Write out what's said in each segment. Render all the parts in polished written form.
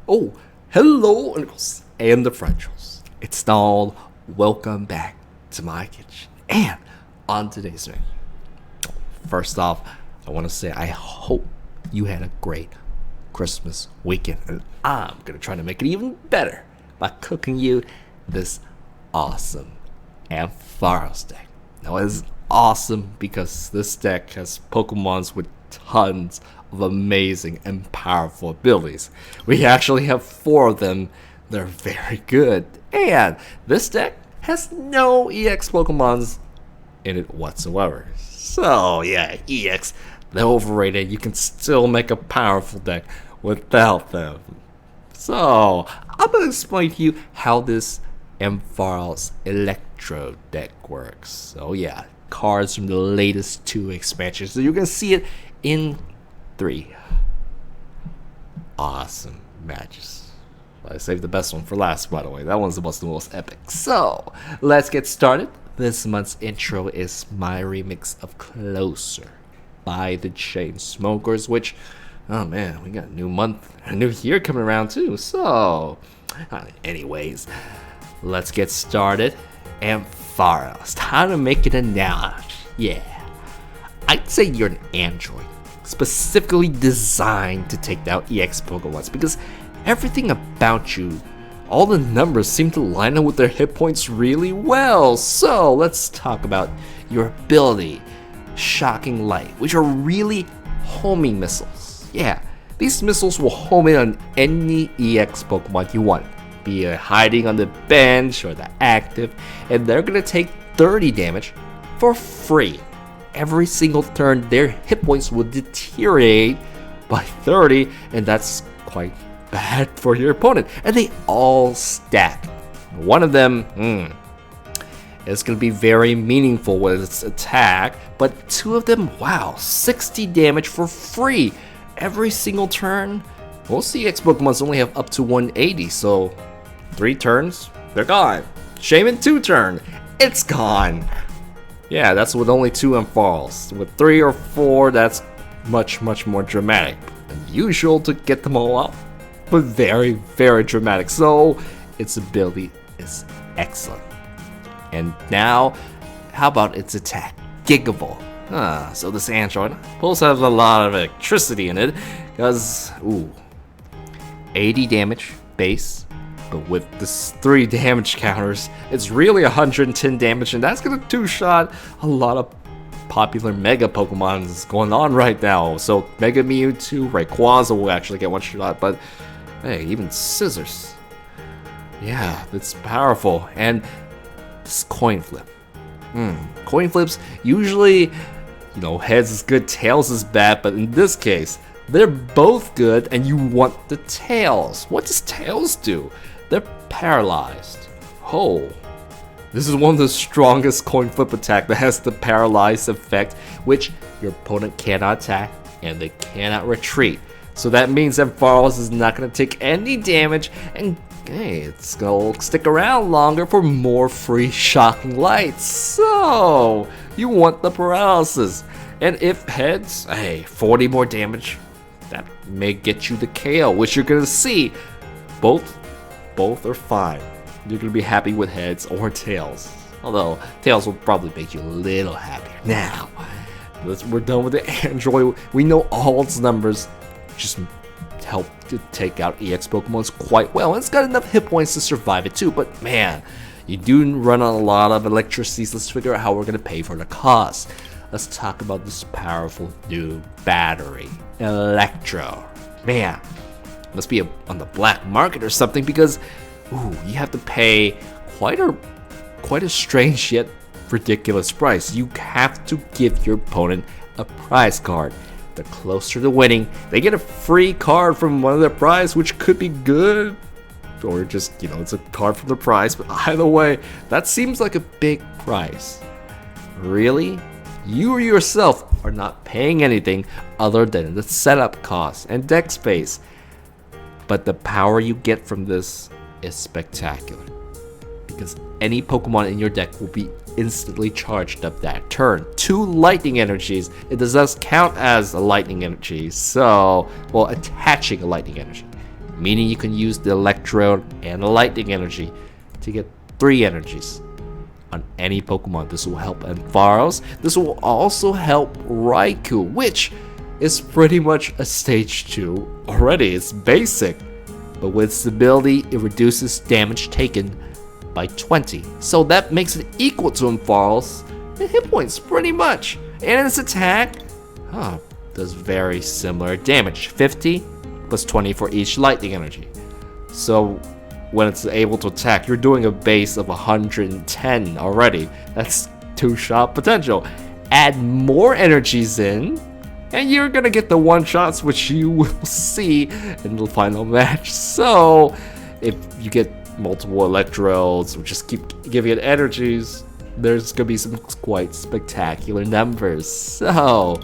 Oh, hello, uncles and differentials. It's Donald. Welcome back to my kitchen. And on today's menu, first off, I want to say I hope you had a great Christmas weekend, and I'm gonna try to make it even better by cooking you this awesome AMPHAROS deck. Now, it is awesome because this deck has Pokemons with tons of amazing and powerful abilities. We actually have 4 of them. They're very good. And this deck has no EX Pokemons in it whatsoever. So yeah, EX, they're overrated. You can still make a powerful deck without them. So I'm gonna explain to you how this AMPHAROS Electro deck works. So yeah, cards from the latest 2 expansions. So you're gonna see it in 3 awesome matches. I saved the best one for last, by the way. That one's the most epic. So let's get started. This month's intro is my remix of Closer by the Chainsmokers, which, oh man, we got a new month, a new year coming around too. So anyways, let's get started. AMPHAROS, how to make it a notch. Yeah, I'd say you're an android, specifically designed to take down EX Pokemons, because everything about you, all the numbers seem to line up with their hit points really well. So let's talk about your ability, Shocking Light, which are really homing missiles. Yeah, these missiles will home in on any EX Pokemon you want, be it hiding on the bench or the active, and they're gonna take 30 damage for free. Every single turn, their hit points will deteriorate by 30, and that's quite bad for your opponent. And they all stack. One of them, is going to be very meaningful with its attack, but 2 of them, wow, 60 damage for free every single turn. Most EX Pokemons only have up to 180, so 3 turns, they're gone. Shaman 2 turn, it's gone. Yeah, that's with only 2 AMPHAROS. With 3 or 4, that's much more dramatic. Unusual to get them all out, but very dramatic. So its ability is excellent. And now, how about its attack? Gigable. So this android also has a lot of electricity in it, because 80 damage base. But with this 3 damage counters, it's really 110 damage, and that's gonna 2-shot a lot of popular Mega Pokemon going on right now. So Mega Mewtwo, Rayquaza will actually get 1-shot, but hey, even Scissors. Yeah, it's powerful. And this coin flip. Coin flips, usually, heads is good, tails is bad, but in this case, they're both good, and you want the tails. What does tails do? They're paralyzed. Oh, this is one of the strongest coin flip attack that has the paralyzed effect, which your opponent cannot attack and they cannot retreat. So that means that AMPHAROS is not going to take any damage, and hey, it's going to stick around longer for more free Shocking Lights. So you want the paralysis. And if heads, hey, 40 more damage, that may get you the KO, which you're going to see. Both are fine. You're going to be happy with heads or tails. Although, tails will probably make you a little happier. Now, we're done with the android. We know all its numbers just help to take out EX Pokemons quite well. And it's got enough hit points to survive it too. But man, you do run on a lot of electricity. So let's figure out how we're going to pay for the cost. Let's talk about this powerful new battery, Electro. Man, must be on the black market or something, because you have to pay quite a strange yet ridiculous price. You have to give your opponent a prize card. The closer to winning, they get a free card from one of their prize, which could be good, or just, it's a card from the prize. But either way, that seems like a big price. Really? You yourself are not paying anything other than the setup costs and deck space. But the power you get from this is spectacular, because any Pokemon in your deck will be instantly charged up that turn. 2 lightning energies. It does count as a lightning energy, so, well, attaching a lightning energy. meaning you can use the Electrode and the Lightning energy to get 3 energies on any Pokemon. This will help Ampharos. This will also help Raikou, which is pretty much a stage 2 already. It's basic, but with stability, it reduces damage taken by 20. So that makes it equal to Ampharos in hit points, pretty much. And its attack, does very similar damage. 50 plus 20 for each lightning energy. So when it's able to attack, you're doing a base of 110 already. That's 2-shot potential. Add more energies in, and you're gonna get the 1-shots, which you will see in the final match. So if you get multiple Electrodes, or just keep giving it energies, there's gonna be some quite spectacular numbers. So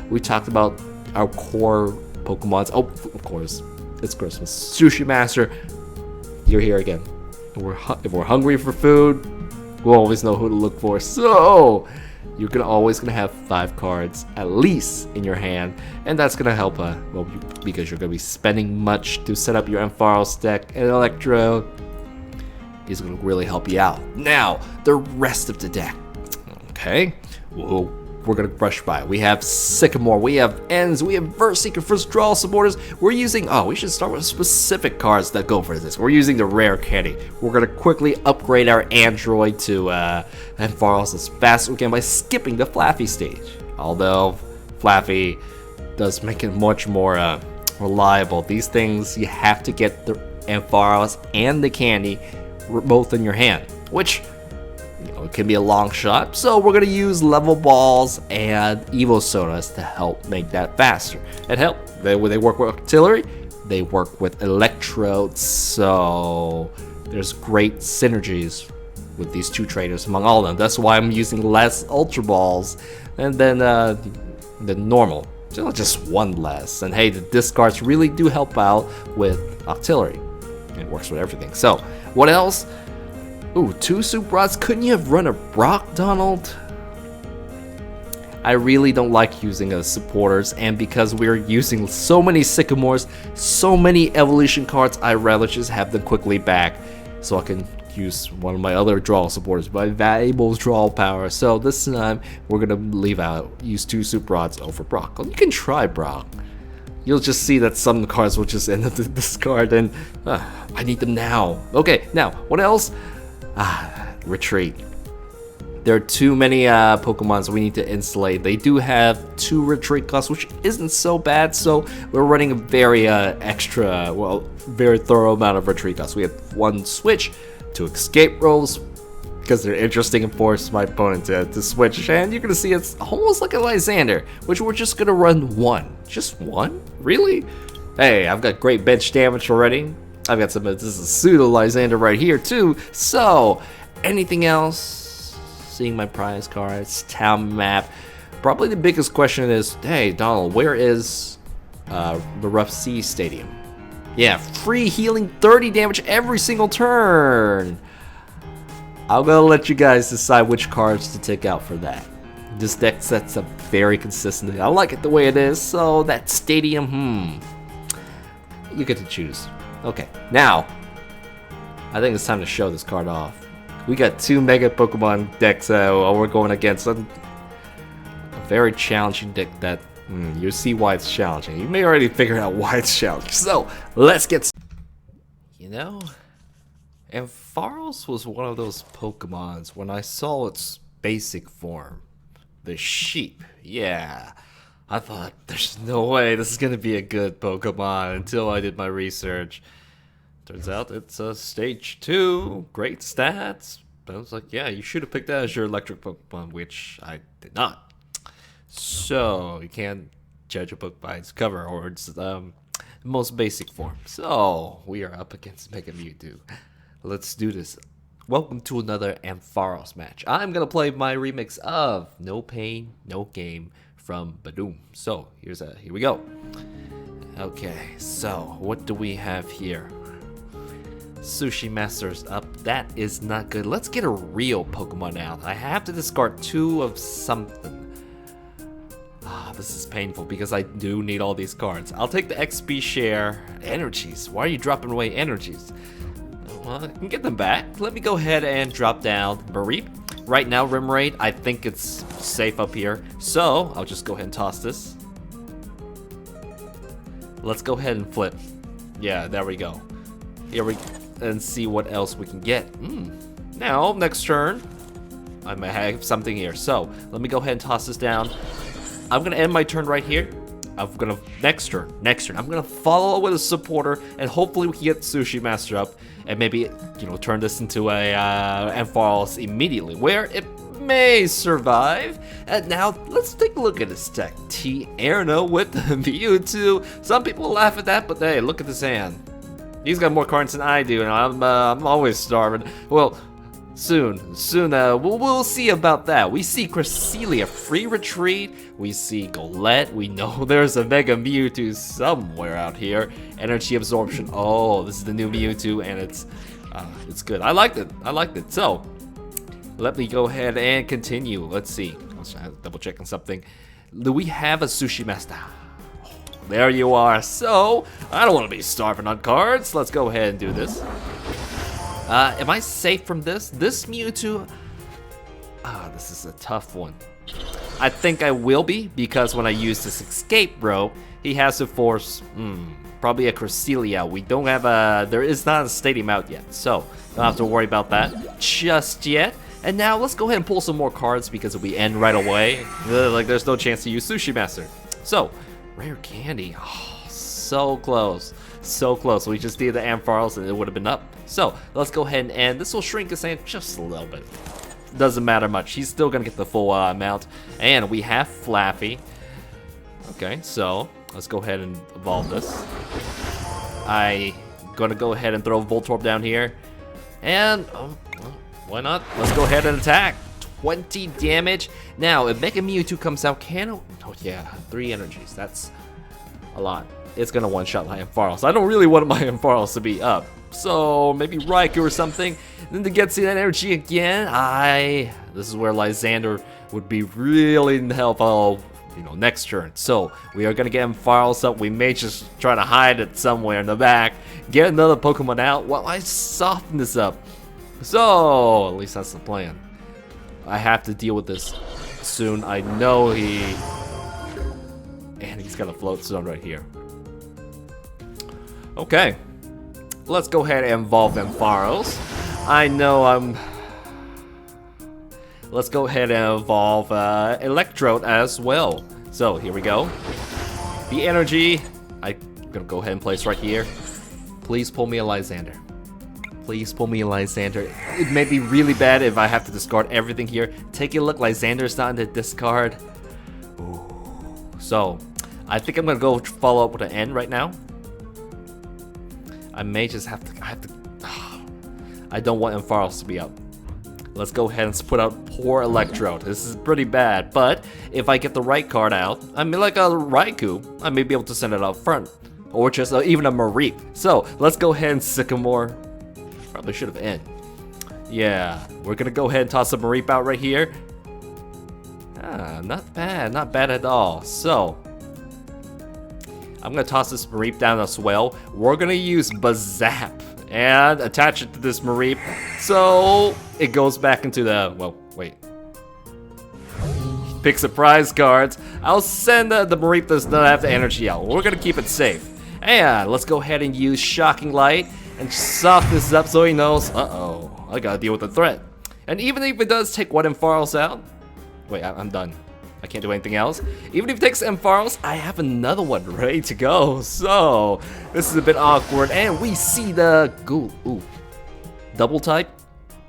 we talked about our core Pokemons. Oh, of course, it's Christmas. Sushi Master, you're here again. If we're hungry for food, we'll always know who to look for. So you're always gonna have 5 cards at least in your hand, and that's gonna help. Because you're gonna be spending much to set up your Ampharos deck, and Electro is gonna really help you out. Now, the rest of the deck. Okay, we're gonna brush by. We have Sycamore, we have Ends, we have Verseeker for draw supporters. We're using, we should start with specific cards that go for this. We're using the rare candy. We're gonna quickly upgrade our Android to Ampharos as fast as we can by skipping the Flaffy stage. Although Flaffy does make it much more reliable. These things, you have to get the Ampharos and the candy both in your hand, which it can be a long shot. So we're gonna use level balls and Evo Sodas to help make that faster. They work with artillery, they work with electrodes, so there's great synergies with these 2 trainers among all of them. That's why I'm using less Ultra Balls and then normal. Just 1 less. And hey, the discards really do help out with artillery. It works with everything. So what else? Ooh, 2 Super Rods. Couldn't you have run a Brock, Donald? I really don't like using supporters, and because we're using so many Sycamores, so many evolution cards, I'd rather just have them quickly back so I can use one of my other draw supporters, my valuable draw power. So this time we're gonna use 2 Super Rods over Brock. You can try Brock. You'll just see that some cards will just end up in this card, and I need them now. Okay, now what else? Retreat. There are too many Pokemon, so we need to insulate. They do have 2 retreat costs, which isn't so bad. So we're running a very very thorough amount of retreat costs. We have 1 switch, 2 escape rolls, because they're interesting and force my opponent to switch. And you're gonna see it's almost like a Lysander, which we're just gonna run 1. Just 1? Really? Hey, I've got great bench damage already. I've got this is a pseudo Lysander right here too. So anything else? Seeing my prize cards, town map. Probably the biggest question is, hey Donald, where is the Rough Sea Stadium? Yeah, free healing 30 damage every single turn. I'm gonna let you guys decide which cards to take out for that. This deck sets up very consistently. I like it the way it is, so that stadium, you get to choose. Okay, now, I think it's time to show this card off. We got 2 Mega Pokemon decks we're going against a very challenging deck that, you'll see why it's challenging. You may already figure out why it's challenging. So, let's get started. Ampharos was one of those Pokemons when I saw its basic form. The sheep, yeah. I thought, there's no way this is gonna be a good Pokemon until I did my research. Turns out it's a stage 2, great stats. But I was like, yeah, you should have picked that as your electric Pokemon, which I did not. So, you can't judge a book by its cover or its most basic form. So, we are up against Mega Mewtwo. Let's do this. Welcome to another Ampharos match. I'm gonna play my remix of No Pain, No Game from Badoom. So here we go. Okay, so what do we have here? Sushi Master's up. That is not good. Let's get a real Pokemon out. I have to discard 2 of something. this is painful because I do need all these cards. I'll take the XP share. Energies. Why are you dropping away energies? Well, I can get them back. Let me go ahead and drop down Mareep. Right now, rim rate, I think it's safe up here. So, I'll just go ahead and toss this. Let's go ahead and flip. Yeah, there we go. Here we go. And see what else we can get. Now, next turn, I may have something here. So, let me go ahead and toss this down. I'm going to end my turn right here. Next turn, I'm gonna follow with a supporter, and hopefully we can get Sushi Master up, and maybe, turn this into a Ampharos immediately, where it may survive. And now, let's take a look at his deck. Tierno with the Mewtwo. Some people laugh at that, but hey, look at this hand. He's got more cards than I do, and I'm always starving. Well, soon, we'll see about that. We see Cresselia, free retreat. We see Golett. We know there's a Mega Mewtwo somewhere out here. Energy absorption. Oh, this is the new Mewtwo, and it's good. I liked it. So, let me go ahead and continue. Let's see. I'm double checking something. Do we have a Sushi Master? There you are. So, I don't want to be starving on cards. Let's go ahead and do this. Am I safe from this? This Mewtwo... this is a tough one. I think I will be, because when I use this escape rope, he has to force... probably a Cresselia. We don't have a... There is not a stadium out yet, so don't have to worry about that just yet. And now, let's go ahead and pull some more cards, because if we end right away, there's no chance to use Sushi Master. So, Rare Candy. Oh, so close. So close. We just needed the Ampharos and it would have been up. So, let's go ahead and end. This will shrink his hand just a little bit. Doesn't matter much. He's still going to get the full amount. And we have Flaffy. Okay, so let's go ahead and evolve this. I'm going to go ahead and throw Voltorb down here. And, why not? Let's go ahead and attack. 20 damage. Now, if Mega Mewtwo comes out, oh yeah, 3 energies. That's a lot. It's gonna one-shot my Ampharos. I don't really want my Ampharos to be up. So, maybe Raikou or something. Then to get to that energy again, this is where Lysander would be really helpful, next turn. So, we are gonna get Ampharos up. We may just try to hide it somewhere in the back. Get another Pokemon out while I soften this up. So, at least that's the plan. I have to deal with this soon. I know and he's got a float zone right here. Okay. Let's go ahead and evolve Ampharos. I know let's go ahead and evolve Electrode as well. So, here we go. The energy, I'm gonna go ahead and place right here. Please pull me a Lysander. Please pull me a Lysander. It may be really bad if I have to discard everything here. Take a look, Lysander's not in the discard. Ooh. So, I think I'm gonna go follow up with an N right now. I may just have to, I don't want Ampharos to be up. Let's go ahead and put out poor Electrode. This is pretty bad, but if I get the right card out, like a Raikou, I may be able to send it out front. Or just even a Mareep. So, let's go ahead and Sycamore. Probably should have end. Yeah, we're gonna go ahead and toss a Mareep out right here. Not bad at all. So, I'm gonna toss this Mareep down as well. We're gonna use Bazap and attach it to this Mareep, so it goes back into the, well, wait. Pick surprise cards. I'll send the Mareep does not have the energy out. We're gonna keep it safe. And let's go ahead and use Shocking Light and soften this up so he knows, uh-oh, I gotta deal with the threat. And even if it does take one Ampharos out, wait, I'm done. I can't do anything else. Even if it takes Ampharos, I have another one ready to go. So, this is a bit awkward. And we see the double type.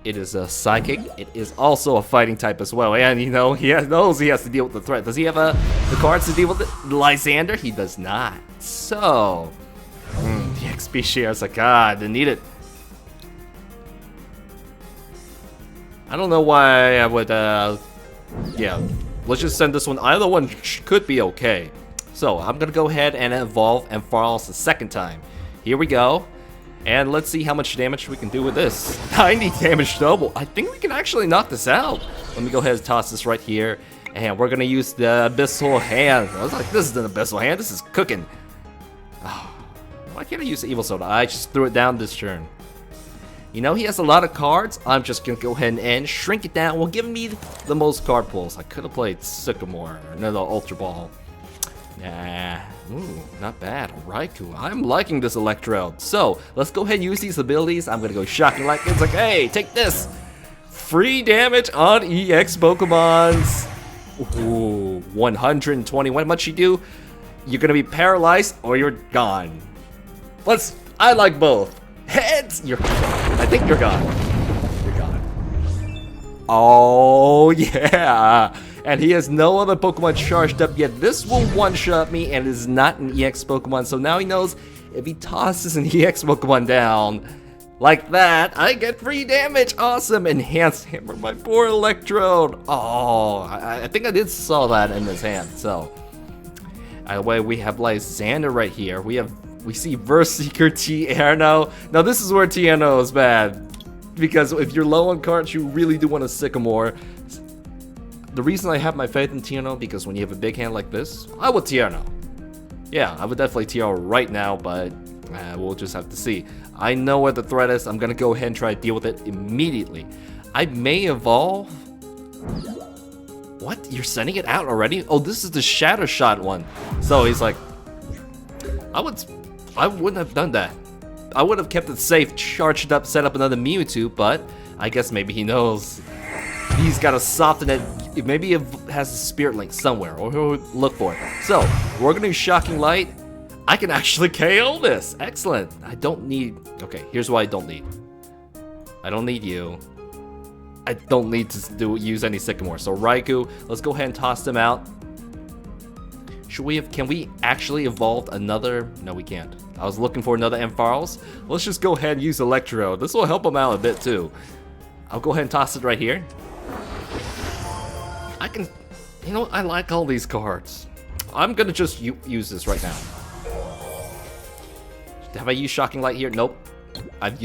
It is a Psychic. It is also a fighting type as well. And he knows he has to deal with the threat. Does he have the cards to deal with it? Lysander? He does not. So, the XP shares like, I didn't need it. I don't know why I would, yeah. Let's just send this one. Either one could be okay. So, I'm gonna go ahead and evolve Ampharos the second time. Here we go. And let's see how much damage we can do with this. 90 damage double. I think we can actually knock this out. Let me go ahead and toss this right here. And we're gonna use the Abyssal Hand. I was like, this is an Abyssal Hand, this is cooking. Oh, why can't I use the Evil Soda? I just threw it down this turn. You know, he has a lot of cards. I'm just gonna go ahead and shrink it down. Well, give me the most card pulls. I could have played Sycamore, another Ultra Ball. Nah, ooh, not bad. Raikou, I'm liking this Electrode. So, let's go ahead and use these abilities. I'm gonna go Shocking Light. It's like, hey, take this. Free damage on EX Pokemons. Ooh, 120. What much you do? You're gonna be paralyzed or you're gone. I like both. Heads, I think you're gone. You're gone. Oh, yeah. And he has no other Pokemon charged up yet. This will one-shot me and is not an EX Pokemon. So now he knows if he tosses an EX Pokemon down like that, I get free damage. Awesome. Enhanced Hammer, my poor Electrode. Oh, I think I did saw that in his hand. So, either way, we have Lysander right here. We see Verseeker Tierno. Now this is where Tierno is bad. Because if you're low on cards, you really do want a Sycamore. The reason I have my faith in Tierno, because when you have a big hand like this, I would Tierno. Yeah, I would definitely Tierno right now, but we'll just have to see. I know where the threat is. I'm gonna go ahead and try to deal with it immediately. I may evolve. What? You're sending it out already? Oh, this is the Shatter Shot one. So he's like, I wouldn't have done that. I would have kept it safe, charged up, set up another Mewtwo, but I guess maybe he knows he's got to soften it. Maybe it has a Spirit Link somewhere, or he'll look for it. So, we're going to use Shocking Light. I can actually KO this. Excellent. I don't need... Okay, here's what I don't need. I don't need you. I don't need to use any Sycamore. So, Raikou, let's go ahead and toss them out. Can we actually evolve another? No, we can't. I was looking for another Ampharos. Let's just go ahead and use Electro. This will help him out a bit too. I'll go ahead and toss it right here. I can, you know, I like all these cards. I'm gonna just use this right now. Have I used Shocking Light here? Nope. I have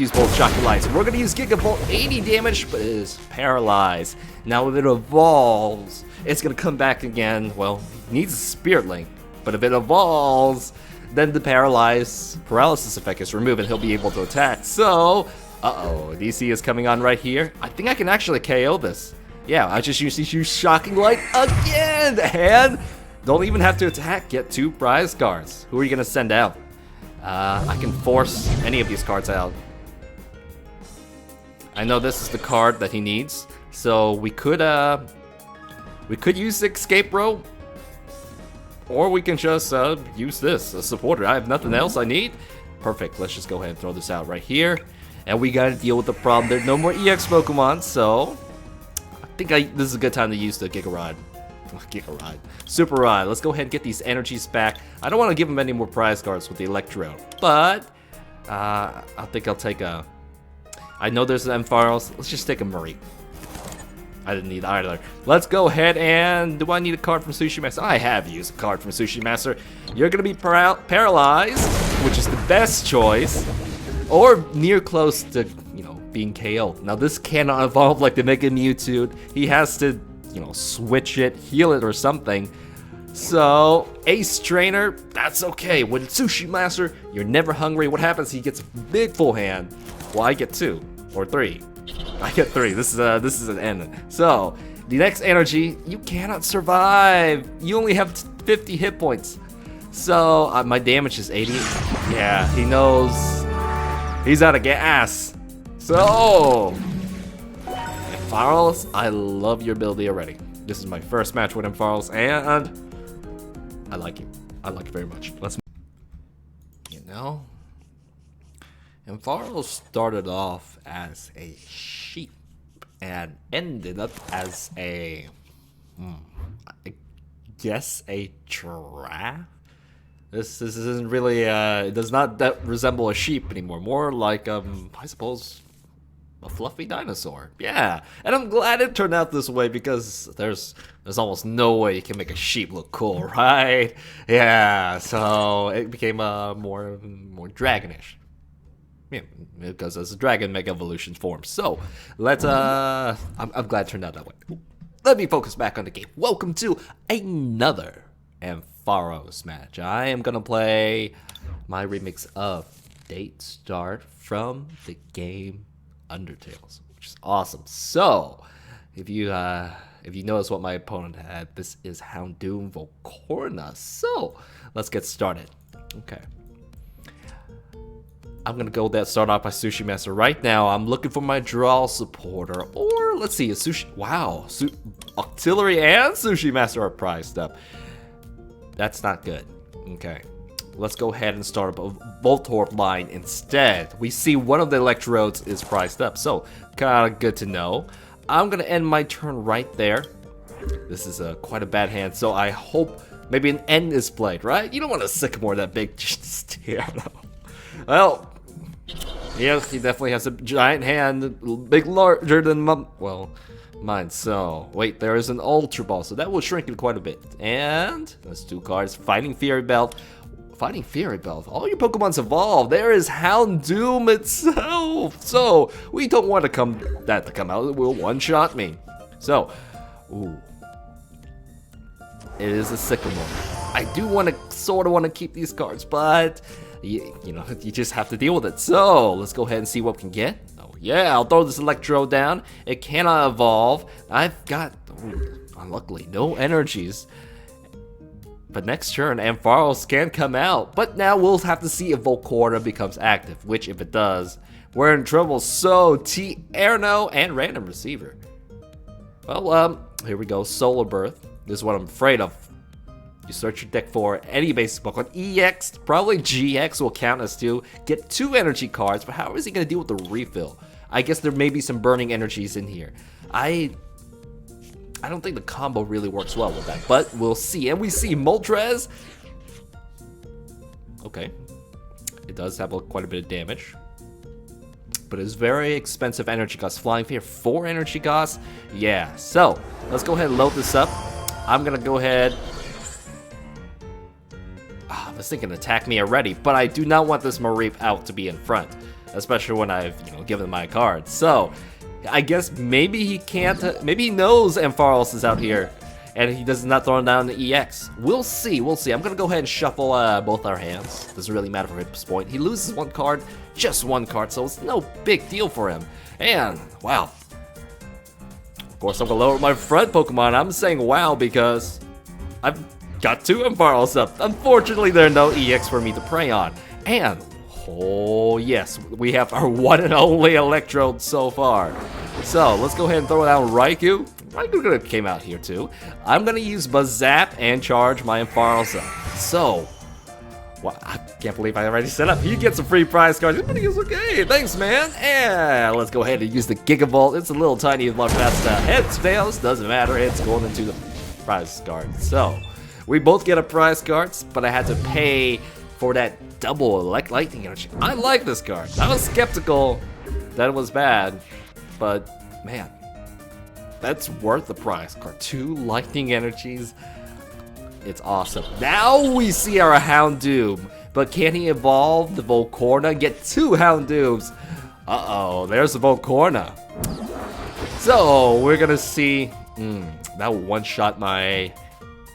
used both Shocking Lights. We're gonna use Gigavolt, 80 damage, but it is paralyzed. Now if it evolves, it's gonna come back again. Well, it needs a Spirit Link, but if it evolves, then the paralysis effect is removed and he'll be able to attack. So, DC is coming on right here. I think I can actually KO this. Yeah, I just use Shocking Light again, and don't even have to attack. Get 2 prize cards. Who are you gonna send out? I can force any of these cards out. I know this is the card that he needs, so we could use Escape Row, or we can just use this, a supporter. I have nothing else I need. Perfect. Let's just go ahead and throw this out right here, and we gotta deal with the problem. There's no more EX Pokemon, so I think this is a good time to use the Giga Rod. Super Rod. Let's go ahead and get these energies back. I don't want to give him any more prize cards with the Electro, but I think I'll take a... I know there's an Ampharos. Let's just take a Murray. I didn't need either. Let's go ahead and... Do I need a card from Sushi Master? I have used a card from Sushi Master. You're going to be paralyzed, which is the best choice, or near close to, you know, being KO'd. Now, this cannot evolve like the Mega Mewtwo. He has to... you know, switch it, heal it, or something. So, Ace Trainer, that's okay. With Sushi Master, you're never hungry. What happens? He gets a big full hand. Well, I get 2 or 3. I get 3. This is an end. So, the next energy, you cannot survive. You only have 50 hit points. So, my damage is 80. Yeah, he knows he's out of gas. So, Ampharos, I love your ability already. This is my first match with Ampharos, and I like you. I like it very much. Let's, you know, Ampharos started off as a sheep and ended up as a, I guess, a giraffe. This isn't really, it does not resemble a sheep anymore. More like, I suppose, a fluffy dinosaur. Yeah, and I'm glad it turned out this way because there's almost no way you can make a sheep look cool, right? Yeah, so it became more dragonish. Yeah, because as a dragon Mega Evolution forms. So let's I'm glad it turned out that way. let me focus back on the game. Welcome to another AMPHAROS match. I am gonna play my remix of Date Start from the game Undertales, which is awesome. So, if you notice what my opponent had, this is Houndoom Volcorna. So, let's get started. Okay. I'm gonna go that start off by Sushi Master right now. I'm looking for my draw supporter, or let's see, a Sushi. Wow, Auxiliary and Sushi Master are priced up. That's not good. Okay, let's go ahead and start up a Voltorb line instead. We see one of the electrodes is priced up, so kind of good to know. I'm gonna end my turn right there. This is quite a bad hand, so I hope maybe an N is played, right? You don't want a Sycamore that big. Just well, yes, he definitely has a giant hand, big larger than mine. So, wait, there is an Ultra Ball, so that will shrink it quite a bit. And that's 2 cards. Fighting Fury Belt. Fighting Fury Belt. All your Pokemon's evolved. There is Houndoom itself. So, we don't want to come out. It will one-shot me. So, ooh. It is a Sycamore. I do sort of want to keep these cards, but you know, you just have to deal with it. So, let's go ahead and see what we can get. Oh yeah, I'll throw this Electro down. It cannot evolve. I've got, unluckily, no energies. But next turn, AMPHAROS can come out. But now we'll have to see if Volcorna becomes active, which if it does, we're in trouble. So, Tierno and Random Receiver. Well, here we go, Solar Birth. This is what I'm afraid of. You search your deck for any basic Pokemon. EX, probably GX will count as 2. Get 2 energy cards, but how is he going to deal with the refill? I guess there may be some burning energies in here. I don't think the combo really works well with that, but we'll see. And we see Moltres. Okay. It does have quite a bit of damage, but it's very expensive energy cost. Flying Fear, 4 energy costs. Yeah, so let's go ahead and load this up. I'm going to go ahead. This thing can attack me already, but I do not want this Mareep out to be in front, especially when I've given my cards. So I guess maybe he can't. Maybe he knows AMPHAROS is out here, and he does not throw down the EX. We'll see. We'll see. I'm gonna go ahead and shuffle both our hands. Doesn't really matter for his point. He loses 1 card, just 1 card, so it's no big deal for him. And wow. Of course, I'm gonna lower my front Pokemon. I'm saying wow because I've got 2 AMPHAROS up. Unfortunately, there are no EX for me to prey on. And, oh yes, we have our one and only Electrode so far. So, let's go ahead and throw down Raikou. Raikou came out here too. I'm going to use Buzzap and charge my AMPHAROS up. So, wow, I can't believe I already set up. He gets a free prize card. But he's okay. Thanks, man. And let's go ahead and use the Gigavolt. It's a little tiny one. That's heads, tails, doesn't matter. It's going into the prize card. So, we both get a prize cards, but I had to pay for that double lightning energy. I like this card. I was skeptical that it was bad, but man, that's worth the prize card. 2 lightning energies. It's awesome. Now we see our Houndoom, but can he evolve the Volcorna? Get 2 Houndooms. Uh-oh, there's the Volcorna. So we're gonna see. That one-shot my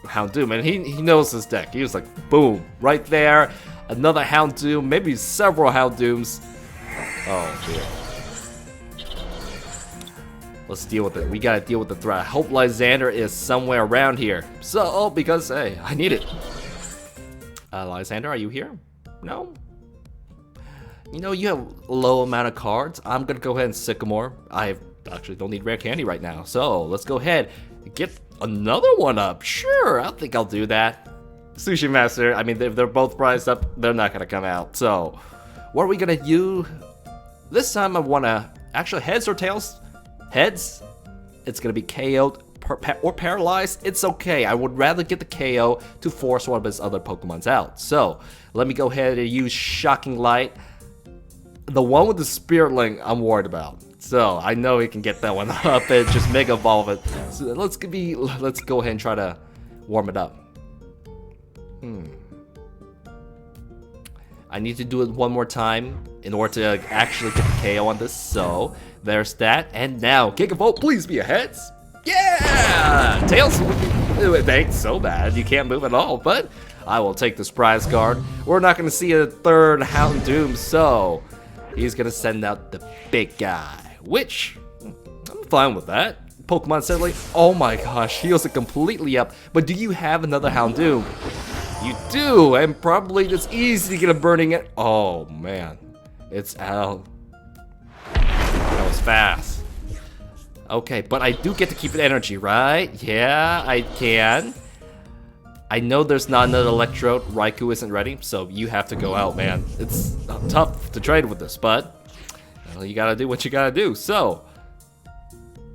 Houndoom, and he knows his deck. He was like, boom, right there. Another Houndoom, maybe several Houndooms. Oh dear. Let's deal with it. We gotta deal with the threat. I hope Lysander is somewhere around here. So, because hey, I need it. Lysander, are you here? No? You have a low amount of cards. I'm gonna go ahead and Sycamore. I actually don't need rare candy right now. So let's go ahead and get another one up. Sure, I think I'll do that. Sushi Master, I mean, if they're both priced up, they're not gonna come out. So, what are we gonna do? This time I wanna, actually, heads or tails? Heads, it's gonna be KO'd or paralyzed. It's okay, I would rather get the KO to force one of his other Pokemons out. So, let me go ahead and use Shocking Light. The one with the Spirit Link, I'm worried about. So I know he can get that one up and just Mega Evolve it. So let's go ahead and try to warm it up. I need to do it one more time in order to actually get the KO on this. So there's that. And now, Gigavolt, please be a heads. Yeah! Tails, it ain't so bad. You can't move at all, but I will take this prize card. We're not going to see a third Houndoom, so he's going to send out the big guy, which I'm fine with that. Pokemon suddenly, oh my gosh, heals it completely up. But do you have another Houndoom? You do, and probably it's easy to get a burning it. Oh man, it's out. That was fast. Okay, but I do get to keep it energy, right? Yeah, I can. I know there's not another Electrode. Raikou isn't ready, so you have to go out, man. It's tough to trade with this, but well, you gotta do what you gotta do. So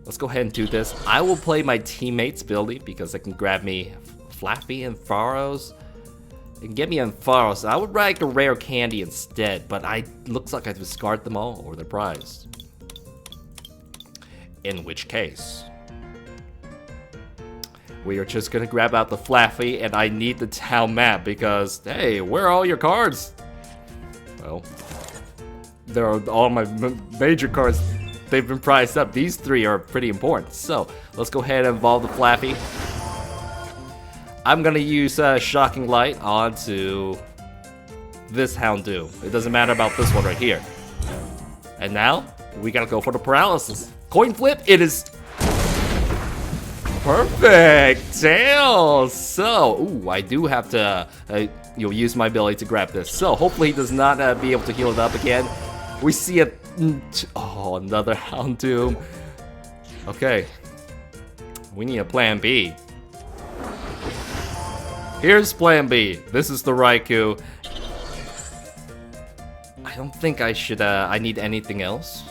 let's go ahead and do this. I will play my teammate's ability because it can grab me Flappy and AMPHAROS. It can get me AMPHAROS. I would like a rare candy instead, but looks like I discard them all or they're prized. In which case, we are just gonna grab out the Flappy, and I need the town map because, hey, where are all your cards? Well, there are all my major cards. They've been priced up. These three are pretty important. So let's go ahead and evolve the Flappy. I'm gonna use Shocking Light onto this Houndoom. It doesn't matter about this one right here. And now we gotta go for the paralysis. Coin flip. It is perfect. Tails. So, ooh, I do have to use my ability to grab this. So hopefully he does not be able to heal it up again. We see a another Houndoom. Okay, we need a plan B. Here's plan B. This is the Raikou. I don't think I should. I need anything else.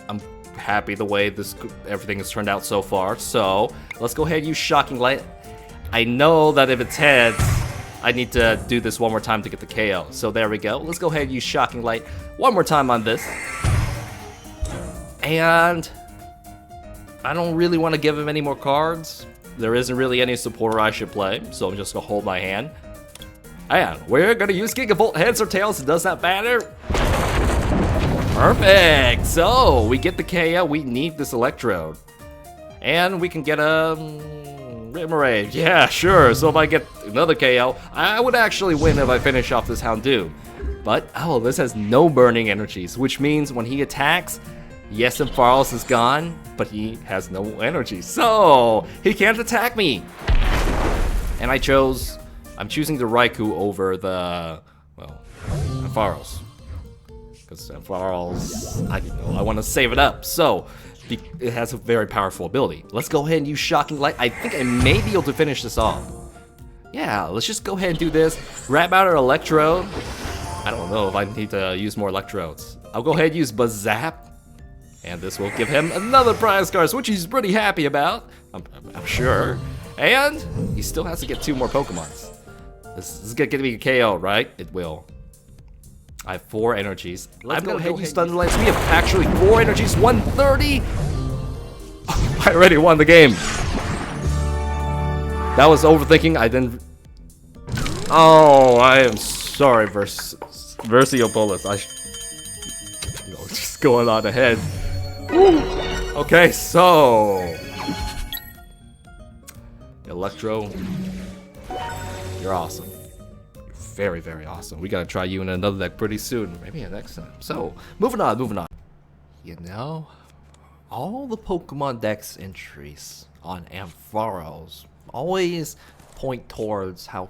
I'm happy the way everything has turned out so far. So let's go ahead and use Shocking Light. I know that if it's heads, I need to do this one more time to get the KO. So there we go. Let's go ahead and use Shocking Light one more time on this. And I don't really want to give him any more cards. There isn't really any supporter I should play, so I'm just gonna hold my hand. And we're gonna use Gigavolt. Heads or tails, it does not matter. Perfect. So we get the KO. We need this Electrode, and we can get a Rimmerade. Yeah, sure. So if I get another KO, I would actually win if I finish off this Houndoom. But oh, this has no burning energies, which means when he attacks, yes, AMPHAROS is gone, but he has no energy, so he can't attack me. And I'm choosing the Raikou over the, well, AMPHAROS. Because AMPHAROS, I want to save it up, so it has a very powerful ability. Let's go ahead and use Shocking Light. I think I may be able to finish this off. Yeah, let's just go ahead and do this. Grab out our Electrode. I don't know if I need to use more Electrodes. I'll go ahead and use Bazap. And this will give him another prize card, which he's pretty happy about, I'm sure. And he still has to get 2 more Pokemons. This is gonna get me a KO, right? It will. I have 4 energies. I'm gonna go ahead and use Thunder Lance. We have actually 4 energies, 130. I already won the game. That was overthinking. I didn't. Oh, I am sorry, Versiopolis. Just going on ahead. Woo. Okay, so Electro, you're awesome. You're very, very awesome. We gotta try you in another deck pretty soon, maybe next time. So moving on. You know, all the Pokemon Dex entries on AMPHAROS always point towards how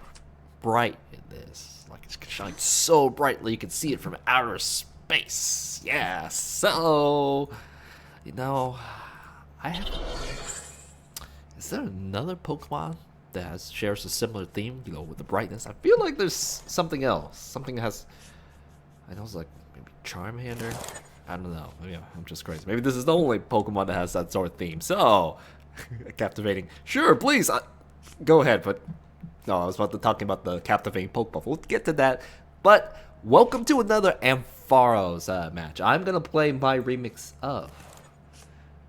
bright it is. Like it shines so brightly you can see it from outer space. Yeah, so you know, is there another Pokemon that shares a similar theme, you know, with the brightness? I feel like there's something else. Something that has, I know it's like maybe Charmander. I don't know. Maybe I'm just crazy. Maybe this is the only Pokemon that has that sort of theme. So, captivating. Sure, please. Go ahead, but no, I was about to talk about the captivating Pokebuff. We'll get to that. But welcome to another AMPHAROS match. I'm gonna play my remix of.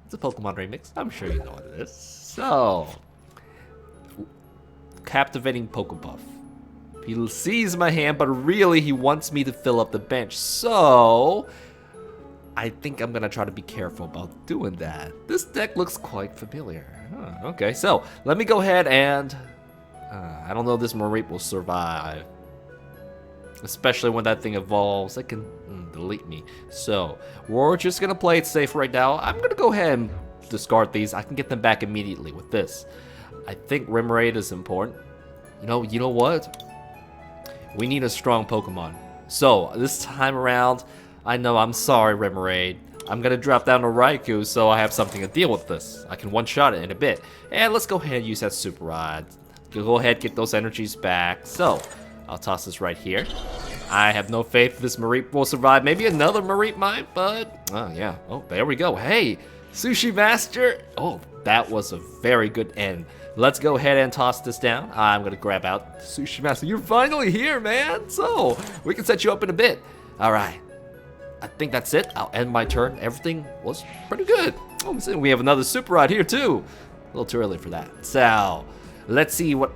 It's a Pokemon remix. I'm sure you know what it is. So, captivating Pokebuff. He sees my hand, but really he wants me to fill up the bench. So, I think I'm gonna try to be careful about doing that. This deck looks quite familiar. Huh, okay, so let me go ahead and... I don't know if this Mareep will survive. Especially when that thing evolves. It can delete me. So, we're just gonna play it safe right now. I'm gonna go ahead and discard these. I can get them back immediately with this. I think Remoraid is important. You know what? We need a strong Pokemon. So, this time around, I know I'm sorry, Remoraid. I'm gonna drop down to Raikou so I have something to deal with this. I can one-shot it in a bit. And let's go ahead and use that Super Rod. Go ahead, get those energies back. So, I'll toss this right here. I have no faith this Mareep will survive. Maybe another Mareep might, but... Oh, yeah. Oh, there we go. Hey, Sushi Master. Oh, that was a very good end. Let's go ahead and toss this down. I'm gonna grab out Sushi Master. You're finally here, man. So, we can set you up in a bit. All right. I think that's it. I'll end my turn. Everything was pretty good. Oh, we have another Super Rod here, too. A little too early for that. So... let's see what...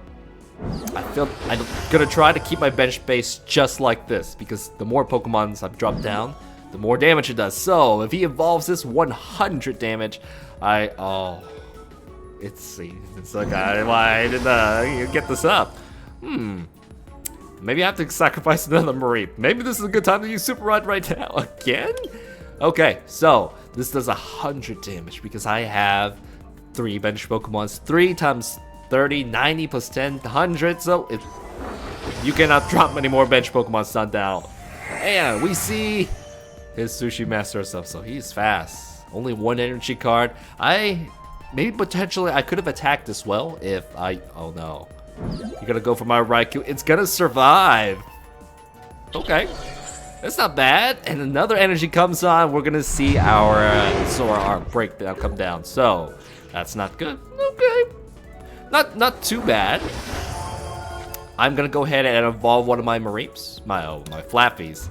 I feel I'm gonna try to keep my bench base just like this, because the more Pokemons I've dropped down, the more damage it does. So, if he evolves this 100 damage, oh... It's like, why didn't you get this up? Maybe I have to sacrifice another Mareep. Maybe this is a good time to use Super Rod right now. Again? Okay, so, this does 100 damage, because I have 3 bench Pokemons. 3 times 30, 90 plus 10, 100, so you cannot drop many more bench Pokemon Sundown. And we see his Sushi Master stuff, so he's fast. Only 1 energy card. Maybe potentially I could have attacked as well if oh no. You're gonna go for my Raikou. It's gonna survive. Okay. That's not bad. And another energy comes on. We're gonna see our Zoroark breakdown come down. So, that's not good. Okay. Not too bad. I'm gonna go ahead and evolve one of my Mareeps, my Flaffies.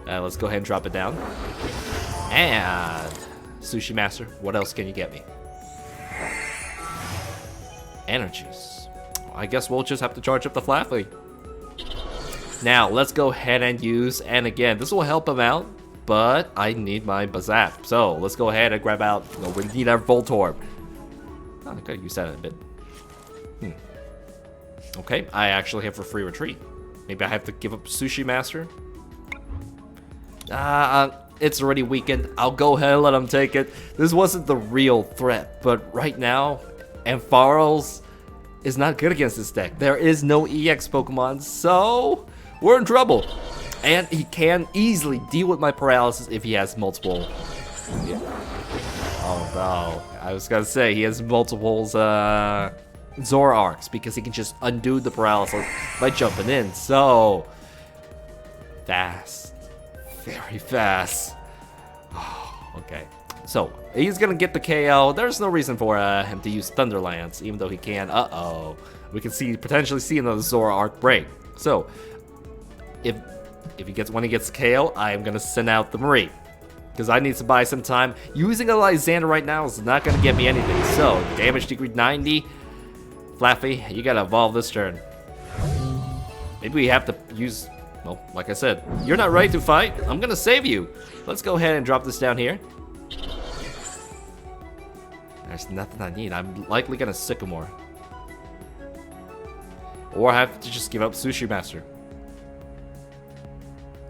Let's go ahead and drop it down. And Sushi Master, what else can you get me? Energies. I guess we'll just have to charge up the Flaffy. Now let's go ahead and use, and again, this will help him out, but I need my Bazap. So let's go ahead and grab out. We need our Voltorb. Oh, I could use that in a bit. Okay, I actually have a free retreat. Maybe I have to give up Sushi Master. It's already weakened. I'll go ahead and let him take it. This wasn't the real threat, but right now, AMPHAROS is not good against this deck. There is no EX Pokemon, so we're in trouble. And he can easily deal with my paralysis if he has multiple. Yeah. Oh no, I was gonna say he has multiples Zoroarks, because he can just undo the paralysis by jumping in. So fast, very fast. Oh, okay, so he's gonna get the KO. There's no reason for him to use Thunderlance, even though he can. We can potentially see another Zoroark break. So if when he gets KO, I am gonna send out the Mareep, because I need to buy some time. Using a Lysander right now is not gonna get me anything. So damage degree 90. Flaffy, you gotta evolve this turn. Maybe we have to use... Well, like I said, you're not ready to fight. I'm gonna save you. Let's go ahead and drop this down here. There's nothing I need. I'm likely gonna Sycamore. Or I have to just give up Sushi Master.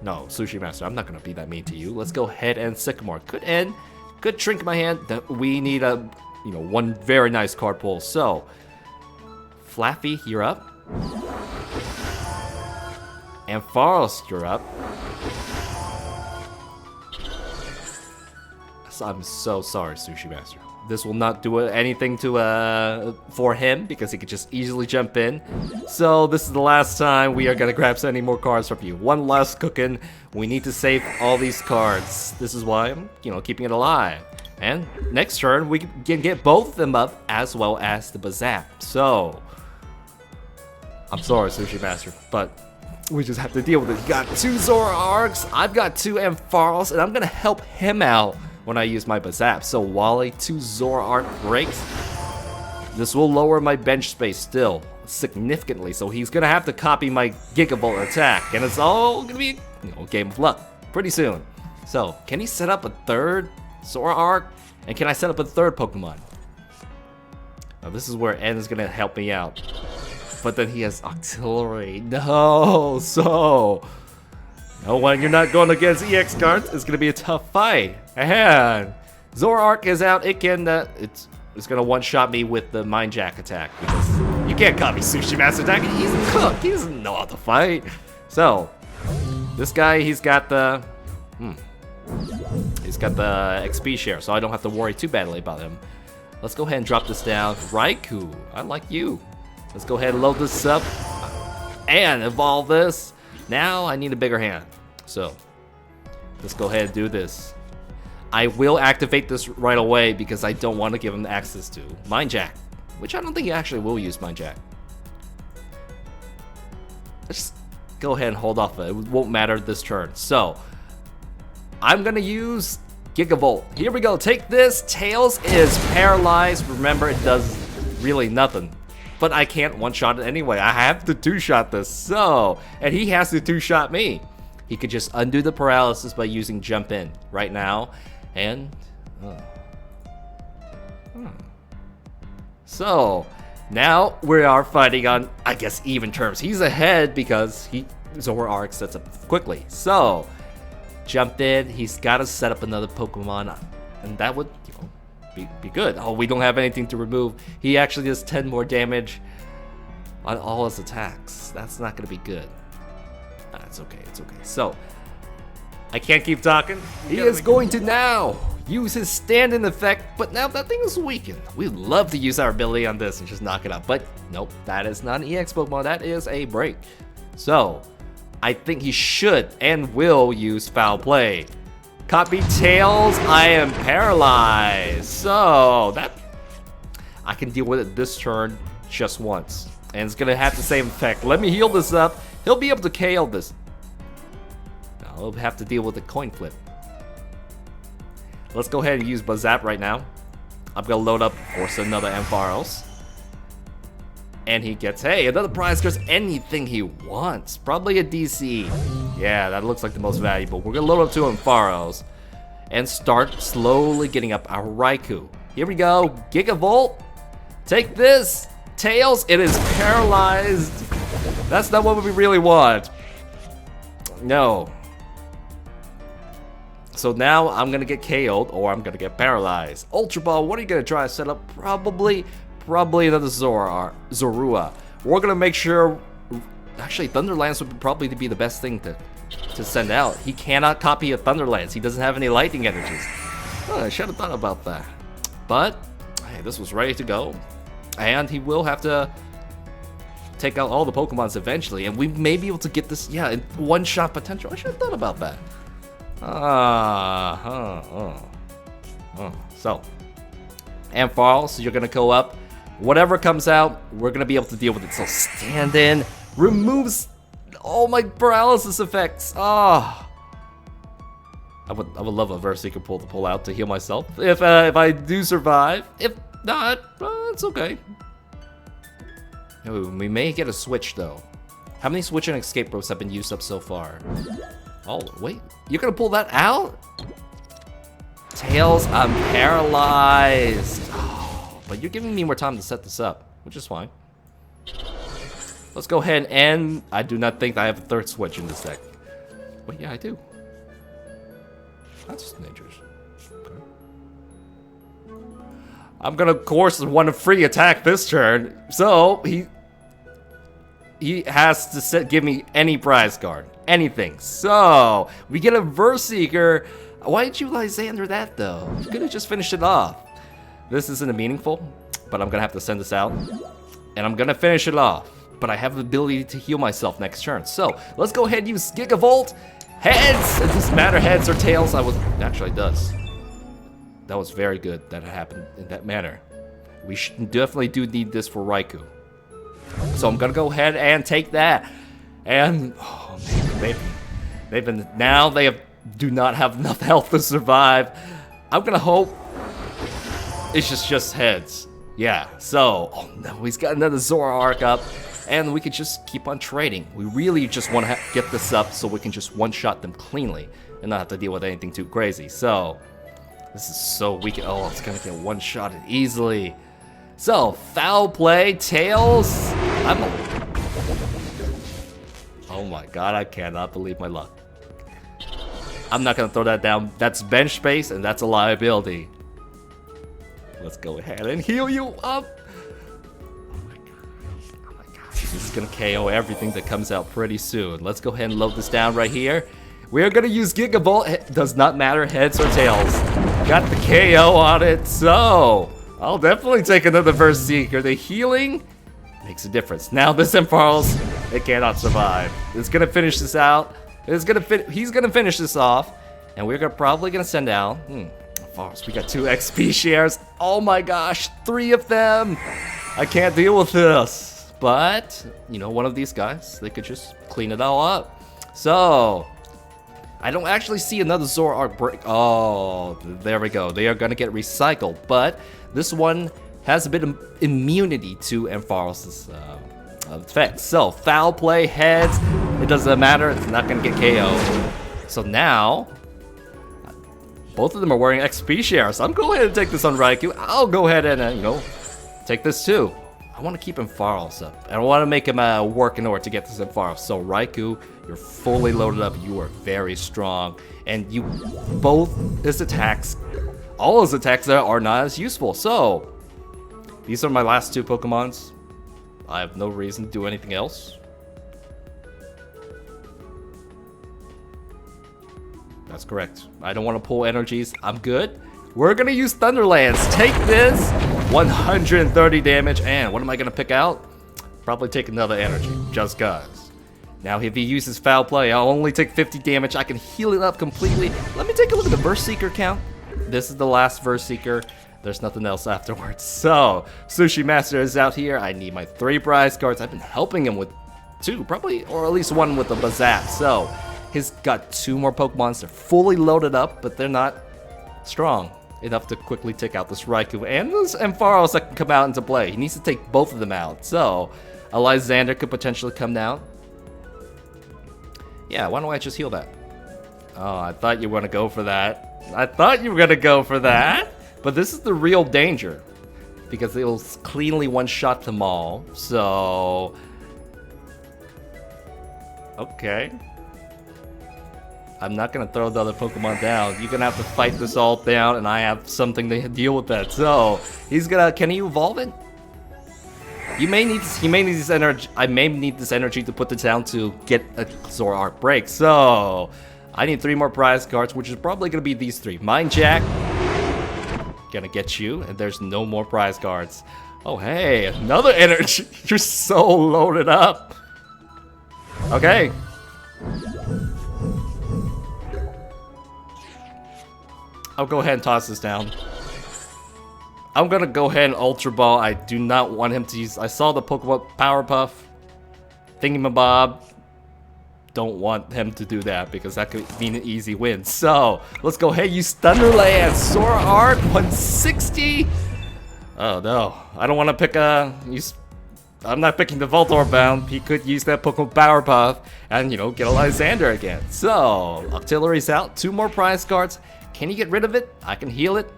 No, Sushi Master, I'm not gonna be that mean to you. Let's go ahead and Sycamore. Could end. Could shrink my hand. We need a, one very nice card pull. So... Flaffy, you're up. AMPHAROS, you're up. I'm so sorry, Sushi Master. This will not do anything for him, because he could just easily jump in. So this is the last time we are gonna grab any more cards from you. One last cooking. We need to save all these cards. This is why I'm, keeping it alive. And next turn we can get both of them up, as well as the Bazap. So I'm sorry, Sushi Master, but we just have to deal with it. You got 2 Zoroarks, I've got 2 AMPHAROS, and I'm gonna help him out when I use my Bazap. So while a 2 Zoroark breaks, this will lower my bench space still significantly. So he's gonna have to copy my Gigavolt attack, and it's all gonna be a game of luck pretty soon. So, can he set up a third Zoroark? And can I set up a third Pokemon? Now, this is where N is gonna help me out. But then he has Auxiliary. No, so... No, when you're not going against EX cards, it's gonna be a tough fight. And Zoroark is out. It can, it's gonna one-shot me with the Mind Jack attack because you can't copy Sushi Master attack. He's a cook. He doesn't know how to fight. So, this guy, he's got the, he's got the XP share, so I don't have to worry too badly about him. Let's go ahead and drop this down. Raikou, I like you. Let's go ahead and load this up and evolve this. Now I need a bigger hand. So let's go ahead and do this. I will activate this right away because I don't want to give him access to Mind Jack, which I don't think he actually will use Mind Jack. Let's just go ahead and hold off. It won't matter this turn. So I'm gonna use Gigavolt. Here we go. Take this. Tails is paralyzed. Remember, it does really nothing. But I can't one-shot it anyway. I have to two-shot this. So, and he has to two-shot me. He could just undo the paralysis by using Jump In right now. And, so, now we are fighting on, I guess, even terms. He's ahead because Zoroark sets up quickly. So, Jump In. He's got to set up another Pokemon. And that would, you know, be good. Oh, we don't have anything to remove. He actually does 10 more damage on all his attacks. That's not going to be good. It's okay. It's okay. So, I can't keep talking. He is going to now use his stand-in effect, but now that thing is weakened. We'd love to use our ability on this and just knock it out, but nope, that is not an EX Pokemon. That is a break. So, I think he should and will use Foul Play. Copy Tails, I am paralyzed. So, that I can deal with it this turn just once. And it's gonna have the same effect. Let me heal this up. He'll be able to KO this. Now, he'll have to deal with the coin flip. Let's go ahead and use Buzzap right now. I'm gonna load up, of course, another Ampharos. And he gets, hey, another prize because anything he wants. Probably a DC. Yeah, that looks like the most valuable. We're gonna load up 2 Ampharos and start slowly getting up our Raikou. Here we go, Gigavolt. Take this. Tails, it is paralyzed. That's not what we really want. No. So now I'm gonna get KO'd or I'm gonna get paralyzed. Ultra Ball, what are you gonna try to set up? Probably another Zorua. We're gonna make sure. Actually, Thunderlance would probably be the best thing to send out. He cannot copy a Thunderlance. He doesn't have any lightning energies. Oh, I should have thought about that. But hey, this was ready to go, and he will have to take out all the Pokemons eventually, and we may be able to get this. Yeah, in one-shot potential. I should have thought about that. So, Ampharos, you're gonna go up. Whatever comes out, we're gonna be able to deal with it. So stand in, removes all my paralysis effects. I would love a Versika pull to pull out to heal myself if I do survive. If not, it's okay. Ooh, we may get a switch though. How many switch and escape ropes have been used up so far? Oh wait, you're gonna pull that out? Tails, I'm paralyzed. But you're giving me more time to set this up, which is fine. Let's go ahead and I do not think I have a third switch in this deck. Wait, yeah, I do. That's dangerous. Okay. I'm gonna, of course, want a free attack this turn, so he has to give me any prize card, anything. So we get a Versika. Why did you Lysander that though? You could have just finished it off. This isn't meaningful, but I'm gonna have to send this out, and I'm gonna finish it off. But I have the ability to heal myself next turn. So let's go ahead and use Gigavolt. Heads! It doesn't matter heads or tails. Actually, it does. That was very good that it happened in that manner. We definitely do need this for Raikou. So I'm gonna go ahead and take that. And oh man, they do not have enough health to survive. I'm gonna hope it's just heads. Yeah, so, oh no, he's got another Zoroark up, and we could just keep on trading. We really just want to get this up so we can just one-shot them cleanly. and not have to deal with anything too crazy. So, this is so weak. Oh, it's gonna get one-shotted easily. So, foul play, Tails. Oh my god, I cannot believe my luck. I'm not gonna throw that down. That's bench space, and that's a liability. Let's go ahead and heal you up. Oh my god. This is gonna KO everything that comes out pretty soon. Let's go ahead and load this down right here. We're gonna use Gigavolt. It does not matter heads or tails. Got the KO on it, so I'll definitely take another Verse Seeker. The healing makes a difference. Now this AMPHAROS, it cannot survive. It's gonna finish this out. He's gonna finish this off, and we're probably gonna send out. AMPHAROS, we got 2 XP shares. Oh my gosh, 3 of them. I can't deal with this. But you know, one of these guys, they could just clean it all up. So I don't actually see another Zoroark break. Oh, there we go. They are gonna get recycled, but this one has a bit of immunity to AMPHAROS' effects. So foul play, heads, it doesn't matter. It's not gonna get KO. So now, both of them are wearing XP shares. I'm going ahead and take this on Raikou. I'll go ahead and you know, take this too. I want to keep AMPHAROS up, and I want to make him work in order to get this AMPHAROS. So Raikou, you're fully loaded up. You are very strong, and you both his attacks, all his attacks are not as useful. So these are my last 2 Pokemons. I have no reason to do anything else. That's correct. I don't want to pull energies. I'm good. We're gonna use Thunderlance. Take this. 130 damage, and what am I gonna pick out? Probably take another energy, just cause. Now if he uses foul play, I'll only take 50 damage. I can heal it up completely. Let me take a look at the Verse Seeker count. This is the last Verse Seeker. There's nothing else afterwards. So, Sushi Master is out here. I need my 3 prize cards. I've been helping him with 2, probably, or at least 1 with the Bazat. So, he's got 2 more Pokemons. They're fully loaded up, but they're not strong enough to quickly take out this Raikou and this AMPHAROS that can come out into play. He needs to take both of them out. So, Alexander could potentially come down. Yeah, why don't I just heal that? Oh, I thought you were gonna go for that. I thought you were gonna go for that. But this is the real danger, because it'll cleanly one-shot them all. So, okay. I'm not gonna throw the other Pokemon down. You're gonna have to fight this all down, and I have something to deal with that. So he's gonna. Can he evolve it? He may need this energy. I may need this energy to put it down to get a Zoroark break. So I need 3 more prize cards, which is probably gonna be these 3. Mind Jack, gonna get you, and there's no more prize cards. Oh hey, another energy. You're so loaded up. Okay. I'll go ahead and toss this down. I'm gonna go ahead and Ultra Ball. I do not want him to use. I saw the Pokemon Power Puff Thingamabob. Don't want him to do that because that could mean an easy win. So let's go ahead and use Thunderlance. Zoroark 160. Oh no, I don't want to pick a. I'm not picking the Voltorb bound. He could use that Pokemon Power Puff and, you know, get a Lysander again. So Octillery's out. 2 more prize cards. Can he get rid of it? I can heal it.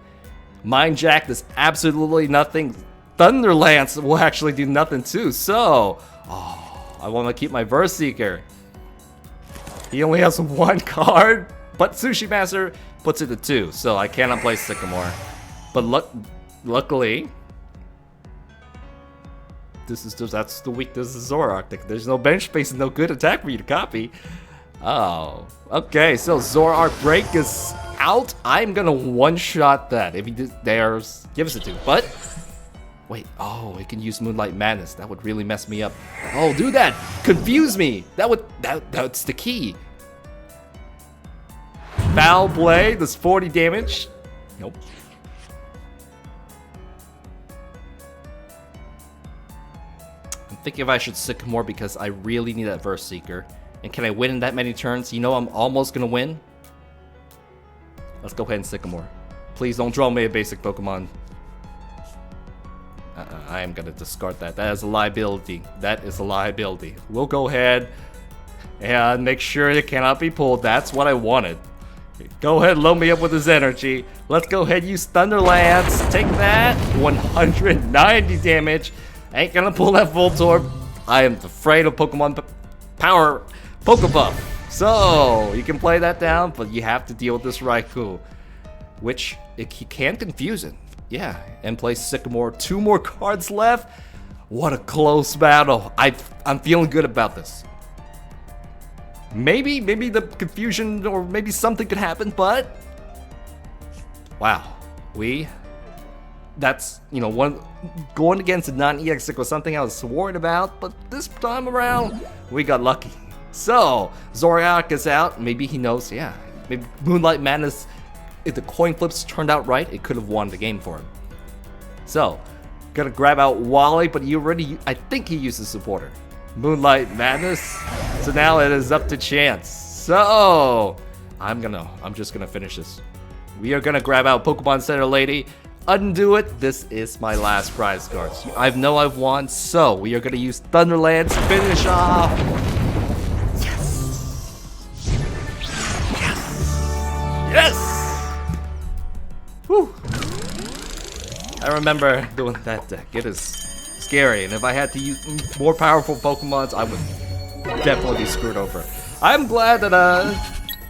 Mind Jack does absolutely nothing. Thunderlance will actually do nothing too. So, I want to keep my Verse Seeker. He only has 1 card, but Sushi Master puts it to 2, so I cannot play Sycamore. But luckily, that's the weakness of Zoroark. There's no bench space and no good attack for you to copy. Oh, okay. So Zoroark break is out. I'm gonna one-shot that if he dares gives it to. But wait, oh, it can use Moonlight Madness. That would really mess me up. Oh, do that! Confuse me. That's the key. Foul play. Does 40 damage? Nope. I'm thinking if I should Sycamore because I really need that Verse Seeker. And can I win in that many turns? You know I'm almost gonna win. Let's go ahead and Sycamore. Please don't draw me a basic Pokemon. I am gonna discard that. That is a liability. That is a liability. We'll go ahead and make sure it cannot be pulled. That's what I wanted. Go ahead, load me up with his energy. Let's go ahead, use Thunder Lance. Take that. 190 damage. Ain't gonna pull that Voltorb. I am afraid of Pokemon Power Pokebuff. So, you can play that down, but you have to deal with this Raikou. Which, he can confuse it. Yeah, and play Sycamore. 2 more cards left. What a close battle. I'm feeling good about this. Maybe the confusion or maybe something could happen, but wow, that's, you know, one going against a non-EX was something I was worried about, but this time around we got lucky. So Zoroark is out. Maybe he knows, yeah, maybe Moonlight Madness, if the coin flips turned out right, it could have won the game for him. So gonna grab out Wally, but I think he used the supporter. Moonlight Madness. So now it is up to Chance. So I'm just gonna finish this. We are gonna grab out Pokemon Center Lady, undo it. This is my last prize cards. I know I've won, so we are gonna use Thunder Lance, finish off. Yes! Yes! Yes! Whew. I remember doing that deck. It is scary, and if I had to use more powerful Pokemons, I would definitely be screwed over. I'm glad that,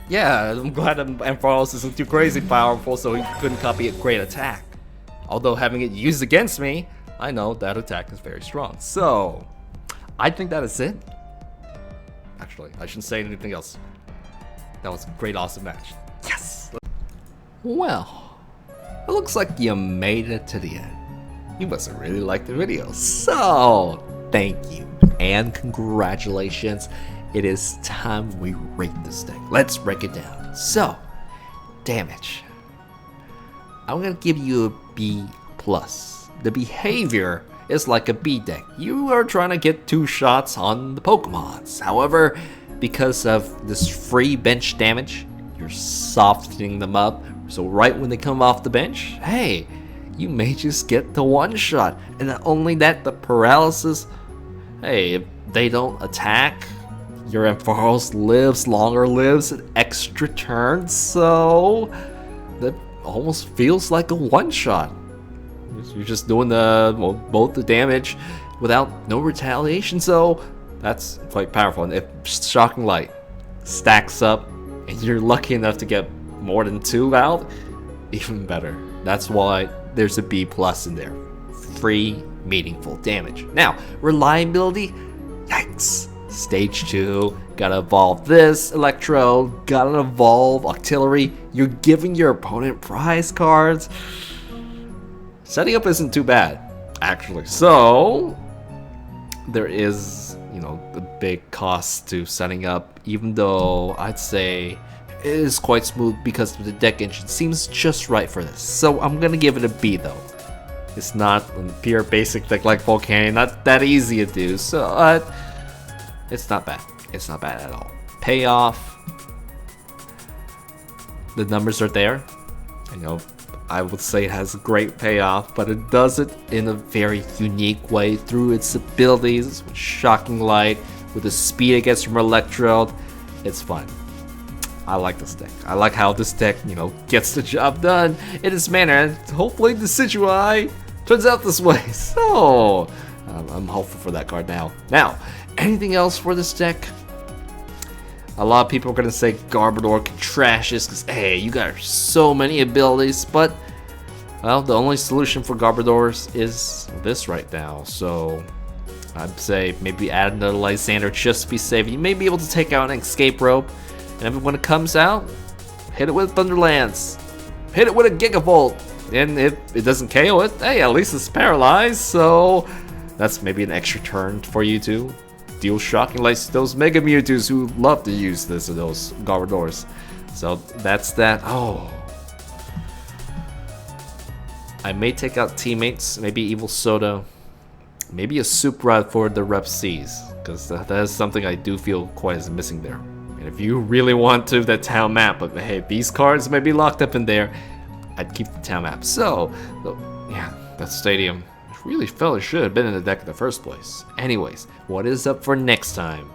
yeah, I'm glad that AMPHAROS isn't too crazy powerful, so he couldn't copy a great attack. Although having it used against me, I know that attack is very strong. So, I think that is it. Actually, I shouldn't say anything else. That was a great, awesome match. Yes! Well, it looks like you made it to the end. You must have really liked the video. So, thank you and congratulations. It is time we rate this deck. Let's break it down. So, damage. I'm gonna give you a B+. The behavior is like a B deck. You are trying to get 2 shots on the Pokemons. However, because of this free bench damage, you're softening them up. So right when they come off the bench, hey, you may just get the 1 shot. And not only that, the paralysis, hey, if they don't attack, your AMPHAROS lives an extra turn, so that almost feels like a 1 shot. You're just doing both the damage without no retaliation, so that's quite powerful. And if Shocking Light stacks up and you're lucky enough to get more than 2 out, even better. That's why there's a B+ in there. Free, meaningful damage. Now, reliability, yikes. Stage 2, gotta evolve this Electro, gotta evolve Octillery. You're giving your opponent prize cards. Setting up isn't too bad, actually. So, there is, you know, the big cost to setting up, even though I'd say it is quite smooth because the deck engine seems just right for this. So I'm gonna give it a B though. It's not a pure basic deck like Volcanion, not that easy to do, so it's not bad. It's not bad at all. Payoff, the numbers are there. You know, I would say it has a great payoff, but it does it in a very unique way through its abilities, with Shocking Light, with the speed it gets from Electrode. It's fun. I like this deck. I like how this deck, you know, gets the job done in its manner, and hopefully the Decidueye turns out this way. So, I'm hopeful for that card now. Now, anything else for this deck? A lot of people are going to say Garbodor can trash this because, hey, you got so many abilities, but, well, the only solution for Garbodors is this right now. So, I'd say maybe add another Lysander just to be safe. You may be able to take out an Escape Rope. And when it comes out, hit it with Thunder Lance. Hit it with a Gigavolt. And if it doesn't KO it, hey, at least it's paralyzed. So that's maybe an extra turn for you to deal Shocking Lights to those Mega Mewtwo's who love to use this to those Garbodors. So that's that. Oh. I may take out teammates, maybe Evil Soda, maybe a Soup Rod for the Rep C's, because that is something I do feel quite is missing there. And if you really want to, the town map, but hey, these cards may be locked up in there, I'd keep the town map. So, yeah, that stadium really felt it should have been in the deck in the first place. Anyways, what is up for next time?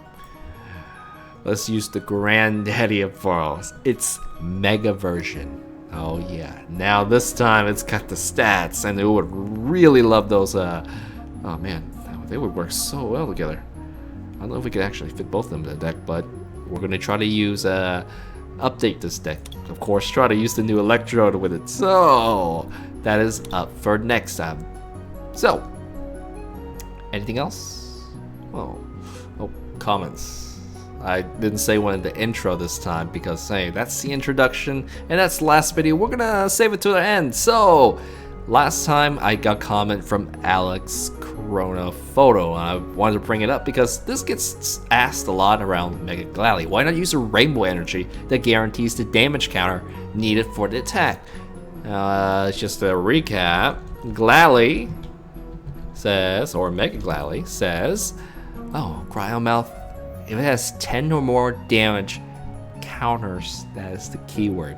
let's use the granddaddy of AMPHAROS. It's Mega version. Oh yeah, now this time it's got the stats, and it would really love those, oh man, they would work so well together. I don't know if we could actually fit both of them in the deck, but we're gonna try to use, update this deck. Of course, try to use the new Electrode with it. So, that is up for next time. So, anything else? Oh, comments. I didn't say one in the intro this time because, hey, that's the introduction and that's the last video. We're gonna save it to the end. So, last time I got a comment from Alex Corona Photo, and I wanted to bring it up because this gets asked a lot around Mega Glalie. Why not use a rainbow energy that guarantees the damage counter needed for the attack? Just a recap. Glalie says, or Mega Glalie says, oh, Cryo Mouth, if it has 10 or more damage counters, that is the keyword.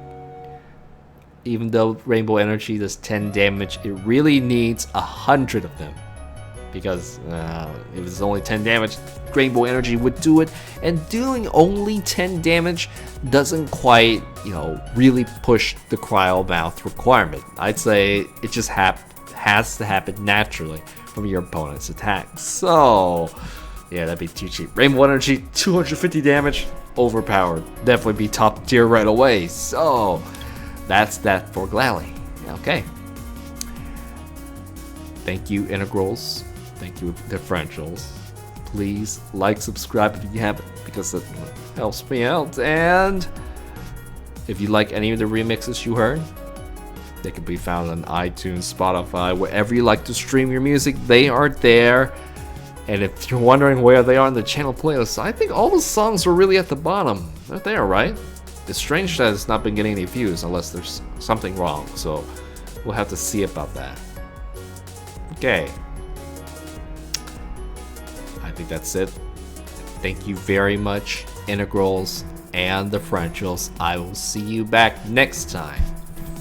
Even though Rainbow Energy does 10 damage, it really needs 100 of them. Because if it's only 10 damage, Rainbow Energy would do it. And doing only 10 damage doesn't quite, really push the Cryo Mouth requirement. I'd say it just has to happen naturally from your opponent's attack. So, yeah, that'd be too cheap. Rainbow Energy, 250 damage, overpowered. Definitely be top tier right away. So, that's that for Glalie. Okay. Thank you, Integrals. Thank you, Differentials. Please like, subscribe if you haven't, because it helps me out. And if you like any of the remixes you heard, they can be found on iTunes, Spotify, wherever you like to stream your music. They are there. And if you're wondering where they are in the channel playlist, I think all the songs are really at the bottom. They're there, right? It's strange that it's not been getting any views unless there's something wrong. So we'll have to see about that. Okay. I think that's it. Thank you very much, Integrals and Differentials. I will see you back next time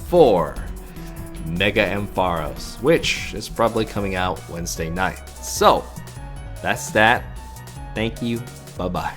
for Mega AMPHAROS, which is probably coming out Wednesday night. So, that's that. Thank you. Bye-bye.